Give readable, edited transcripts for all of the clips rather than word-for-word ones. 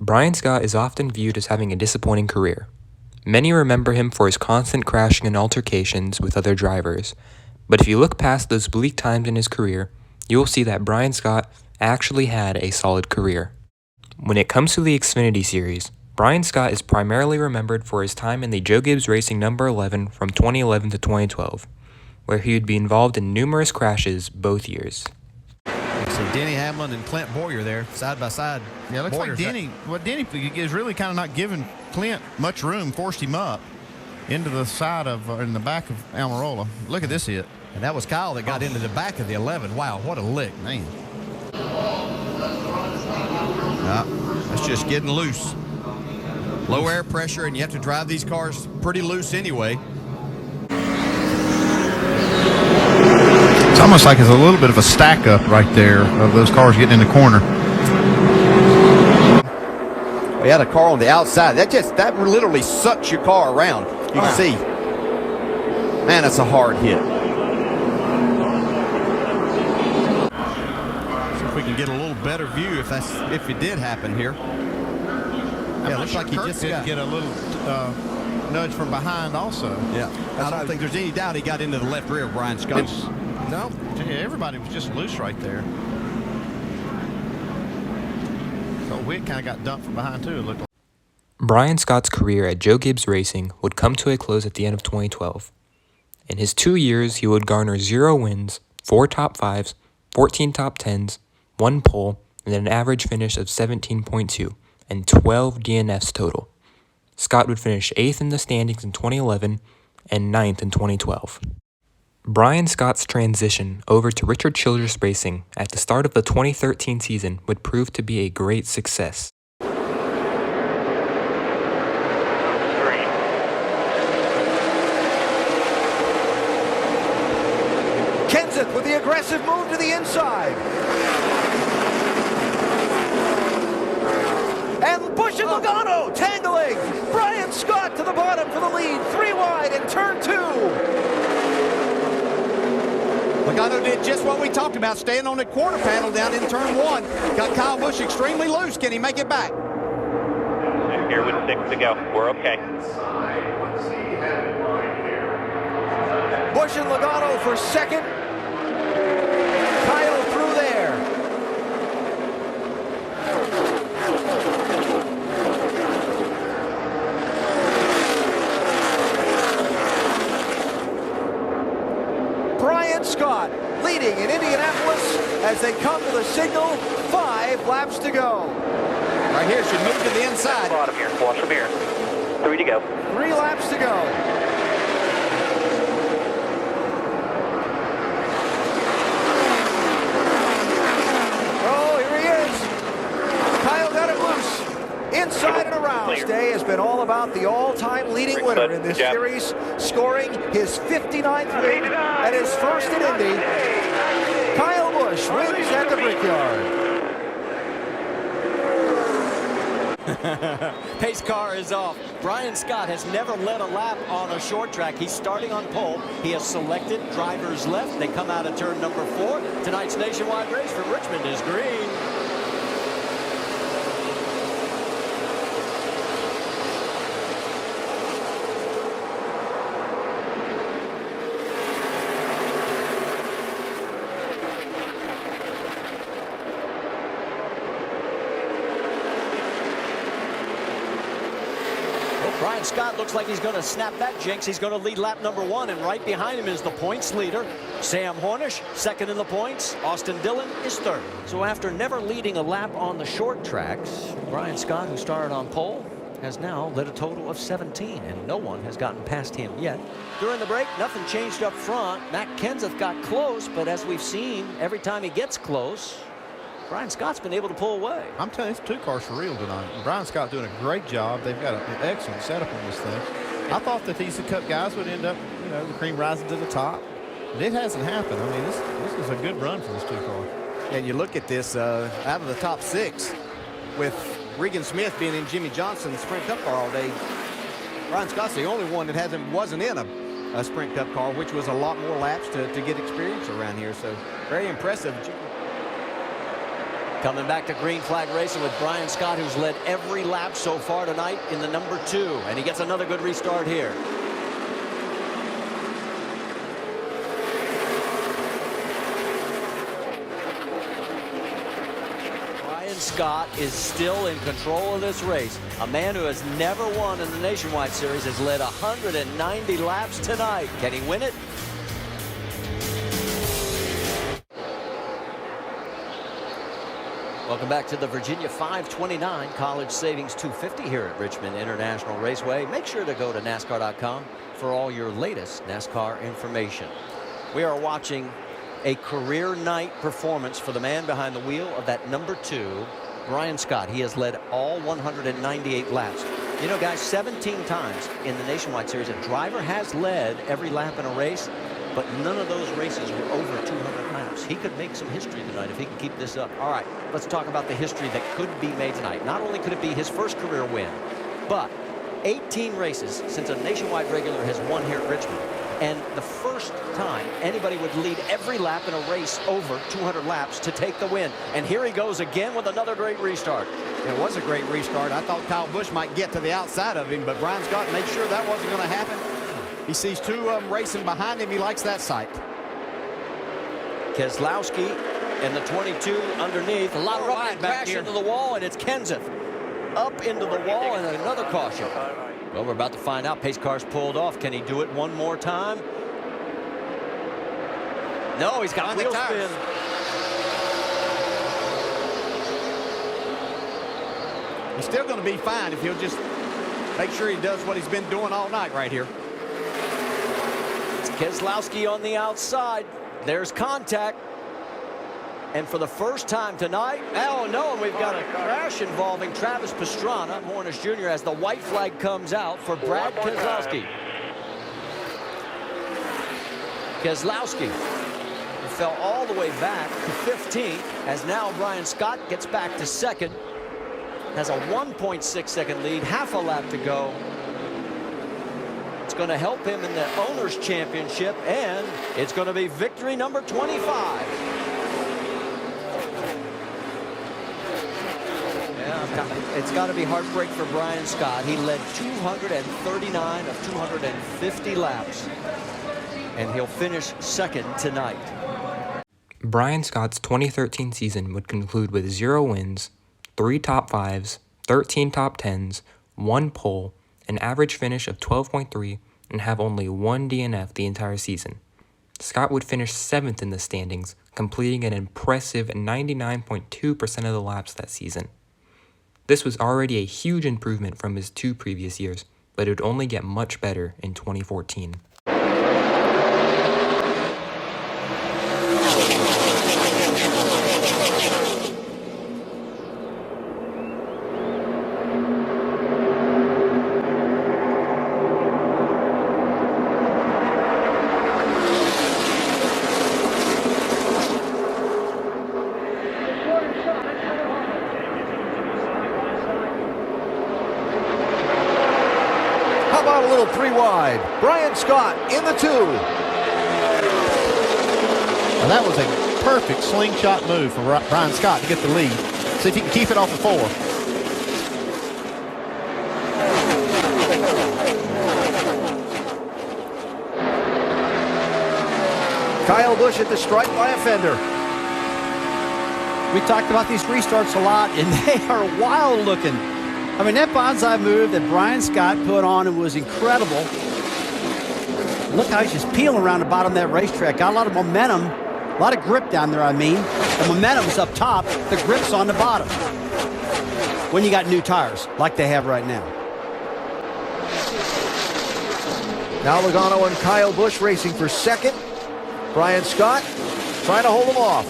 Brian Scott is often viewed as having a disappointing career. Many remember him for his constant crashing and altercations with other drivers, but if you look past those bleak times in his career, you will see that Brian Scott actually had a solid career. When it comes to the Xfinity Series, Brian Scott is primarily remembered for his time in the Joe Gibbs Racing number 11 from 2011 to 2012, where he would be involved in numerous crashes both years. So Denny Hamlin and Clint Boyer there, side by side. Yeah, it looks like Denny is really kind of not giving Clint much room, forced him up into the side of, in the back of Almirola. Look at this hit. And that was Kyle that got into the back of the 11. Wow, what a lick. Man. That's just getting loose. Low air pressure, and you have to drive these cars pretty loose anyway. It's almost like it's a little bit of a stack up right there of those cars getting in the corner. We had a car on the outside. That literally sucks your car around. You can see. Man, that's a hard hit. See if we can get a little better view if it did happen here. Yeah, it looks like he just did get a little nudge from behind also. Yeah, I don't think there's any doubt he got into the left rear of Brian Scott. No, everybody was just loose right there. So Witt kind of got dumped from behind too, it looked like. Brian Scott's career at Joe Gibbs Racing would come to a close at the end of 2012. In his 2 years, he would garner 0 wins, 4 top 5s, 14 top 10s, 1 pole, and an average finish of 17.2, and 12 DNFs total. Scott would finish 8th in the standings in 2011 and 9th in 2012. Brian Scott's transition over to Richard Childress Racing at the start of the 2013 season would prove to be a great success. Kenseth with the aggressive move to the inside. And Busch and Logano tangling. Brian Scott to the bottom for the lead. 3 wide in turn 2. Logano did just what we talked about, staying on the quarter panel down in turn 1. Got Kyle Busch extremely loose. Can he make it back? Here with 6 to go. We're okay. Busch and Logano for second. Kyle through there. Brian Scott leading in Indianapolis as they come to the signal. 5 laps to go. Right here, should move to the inside. Bottom here, watch from here. 3 to go. 3 laps to go. Oh, here he is. Kyle got it loose. Inside and around. Day has been all about the all-time leading winner in this series, scoring his 59th win and his first in Indy. Kyle Busch wins at the Brickyard. Pace car is off. Brian Scott has never led a lap on a short track. He's starting on pole. He has selected drivers left. They come out of turn number 4. Tonight's nationwide race from Richmond is green. Brian Scott looks like he's going to snap that jinx. He's going to lead lap number 1, and right behind him is the points leader, Sam Hornish, second in the points. Austin Dillon is third. So after never leading a lap on the short tracks, Brian Scott, who started on pole, has now led a total of 17, and no one has gotten past him yet. During the break, nothing changed up front. Matt Kenseth got close, but as we've seen, every time he gets close, Brian Scott's been able to pull away. I'm telling you, it's 2 cars for real tonight. And Brian Scott doing a great job. They've got an excellent setup on this thing. I thought that these Cup guys would end up, the cream rising to the top. But it hasn't happened. I mean, this is a good run for this 2 car. And you look at this, out of the top 6, with Regan Smith being in Jimmy Johnson's Sprint Cup car all day, Brian Scott's the only one that wasn't in a Sprint Cup car, which was a lot more laps to get experience around here. So very impressive. Coming back to green flag racing with Brian Scott, who's led every lap so far tonight in the number 2. And he gets another good restart here. Brian Scott is still in control of this race. A man who has never won in the Nationwide Series has led 190 laps tonight. Can he win it? Welcome back to the Virginia 529 College Savings 250 here at Richmond International Raceway. Make sure to go to NASCAR.com for all your latest NASCAR information. We are watching a career night performance for the man behind the wheel of that number 2, Brian Scott. He has led all 198 laps. You know, guys, 17 times in the Nationwide Series, a driver has led every lap in a race, but none of those races were over 200 laps. He could make some history tonight if he can keep this up. All right, let's talk about the history that could be made tonight. Not only could it be his first career win, but 18 races since a Nationwide regular has won here at Richmond. And the first time anybody would lead every lap in a race over 200 laps to take the win. And here he goes again with another great restart. It was a great restart. I thought Kyle Busch might get to the outside of him, but Brian Scott made sure that wasn't going to happen. He sees 2 of them racing behind him. He likes that sight. Keselowski and the 22 underneath. A lot of ride back here into the wall, and it's Kenseth up into the wall, and another caution. Well, we're about to find out. Pace car's pulled off. Can he do it one more time? No, he's got wheel spin. He's still going to be fine if he'll just make sure he does what he's been doing all night right here. It's Keselowski on the outside. There's contact. And for the first time tonight, oh no, and we've got a crash involving Travis Pastrana, Hornish Jr., as the white flag comes out for Brad Keselowski. Keselowski fell all the way back to 15th, as now Brian Scott gets back to 2nd. Has a 1.6 second lead, half a lap to go. It's going to help him in the Owners' Championship, and it's going to be victory number 25. It's got to be heartbreak for Brian Scott. He led 239 of 250 laps, and he'll finish 2nd tonight. Brian Scott's 2013 season would conclude with 0 wins, 3 top 5s, 13 top 10s, 1 pole, an average finish of 12.3, and have only 1 DNF the entire season. Scott would finish 7th in the standings, completing an impressive 99.2% of the laps that season. This was already a huge improvement from his 2 previous years, but it would only get much better in 2014. A little 3 wide. Brian Scott in the 2. Now that was a perfect slingshot move for Brian Scott to get the lead. See if he can keep it off the 4. Kyle Busch at the stripe by a fender. We talked about these restarts a lot, and they are wild looking. I mean, that bonsai move that Brian Scott put on was incredible. Look how he's just peeling around the bottom of that racetrack. Got a lot of momentum, a lot of grip down there, I mean. The momentum's up top, the grip's on the bottom. When you got new tires, like they have right now. Now Logano and Kyle Busch racing for 2nd. Brian Scott trying to hold them off.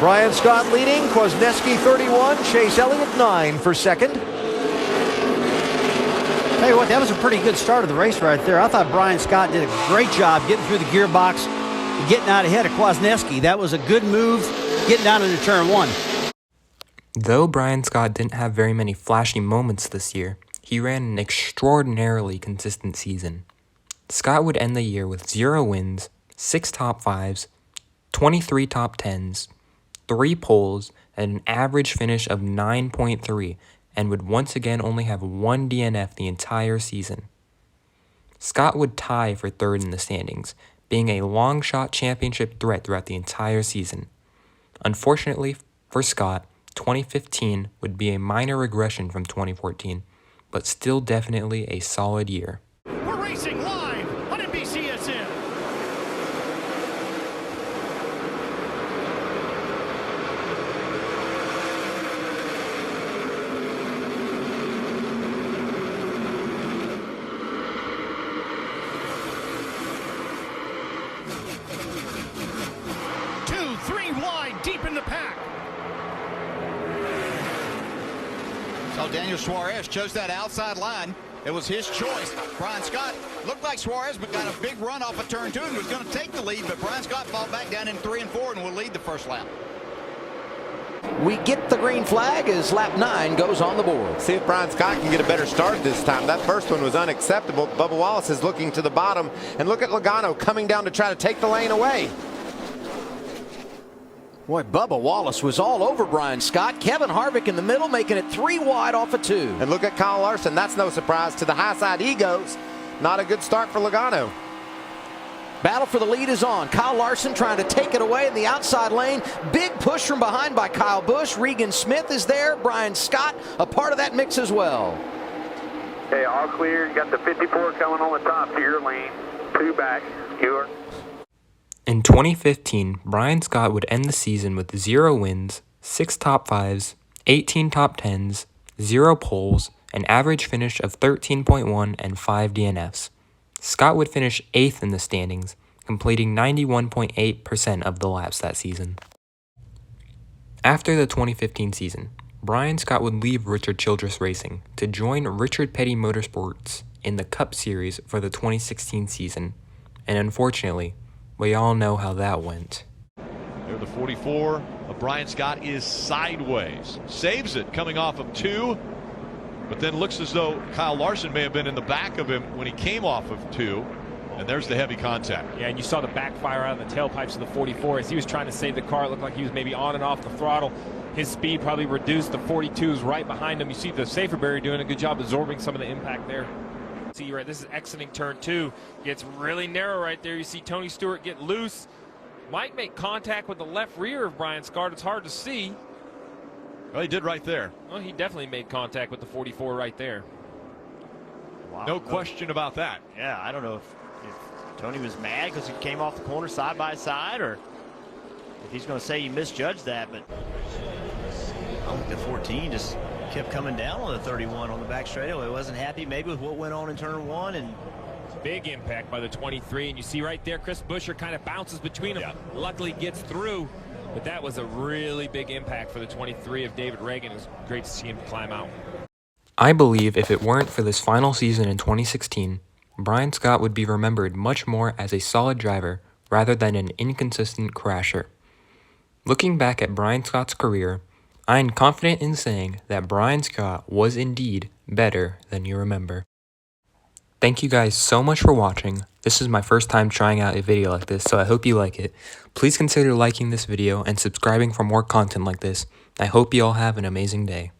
Brian Scott leading, Kwasniewski 31, Chase Elliott 9 for second. Tell you what, that was a pretty good start of the race right there. I thought Brian Scott did a great job getting through the gearbox and getting out ahead of Kwasniewski. That was a good move getting down into turn 1. Though Brian Scott didn't have very many flashy moments this year, he ran an extraordinarily consistent season. Scott would end the year with 0 wins, 6 top 5s, 23 top 10s, 3 poles, and an average finish of 9.3, and would once again only have 1 DNF the entire season. Scott would tie for 3rd in the standings, being a long shot championship threat throughout the entire season. Unfortunately for Scott, 2015 would be a minor regression from 2014, but still definitely a solid year. We're racing live on NBCSN. Two, 3 wide, deep in the pack. So Daniel Suarez chose that outside line. It was his choice. Brian Scott looked like Suarez, but got a big run off of turn 2 and was going to take the lead, but Brian Scott fell back down in 3 and 4 and will lead the first lap. We get the green flag as lap 9 goes on the board. See if Brian Scott can get a better start this time. That first one was unacceptable. Bubba Wallace is looking to the bottom, and look at Logano coming down to try to take the lane away. Boy, Bubba Wallace was all over Brian Scott. Kevin Harvick in the middle, making it 3 wide off of 2. And look at Kyle Larson. That's no surprise to the high side he goes. Not a good start for Logano. Battle for the lead is on. Kyle Larson trying to take it away in the outside lane. Big push from behind by Kyle Busch. Regan Smith is there. Brian Scott a part of that mix as well. Okay, all clear. You got the 54 coming on the top to your lane. 2 back. You're. In 2015, Brian Scott would end the season with 0 wins, 6 top 5s, 18 top 10s, 0 poles, an average finish of 13.1 and 5 DNFs. Scott would finish 8th in the standings, completing 91.8% of the laps that season. After the 2015 season, Brian Scott would leave Richard Childress Racing to join Richard Petty Motorsports in the Cup Series for the 2016 season, and unfortunately, we all know how that went. There, the 44 of Brian Scott is sideways. Saves it coming off of 2, but then looks as though Kyle Larson may have been in the back of him when he came off of 2. And there's the heavy contact. Yeah, and you saw the backfire out of the tailpipes of the 44 as he was trying to save the car. It looked like he was maybe on and off the throttle. His speed probably reduced. The 42s right behind him. You see the safer barrier doing a good job absorbing some of the impact there. See, right, this is exiting turn 2. Gets really narrow right there. You see Tony Stewart get loose. Might make contact with the left rear of Brian Scott. It's hard to see. Well, he did right there. Well, he definitely made contact with the 44 right there. Wow. No question about that. Yeah, I don't know if Tony was mad because he came off the corner side by side, or if he's going to say he misjudged that. But I think the 14 just kept coming down on the 31 on the back straightaway. Wasn't happy maybe with what went on in turn 1, and big impact by the 23, and you see right there Chris Buescher kind of bounces between them. Yeah. Luckily gets through, but that was a really big impact for the 23 of David Reagan. It was great to see him climb out. I believe if it weren't for this final season in 2016, Brian Scott would be remembered much more as a solid driver rather than an inconsistent crasher. Looking back at Brian Scott's career, I am confident in saying that Brian Scott was indeed better than you remember. Thank you guys so much for watching. This is my first time trying out a video like this, so I hope you like it. Please consider liking this video and subscribing for more content like this. I hope you all have an amazing day.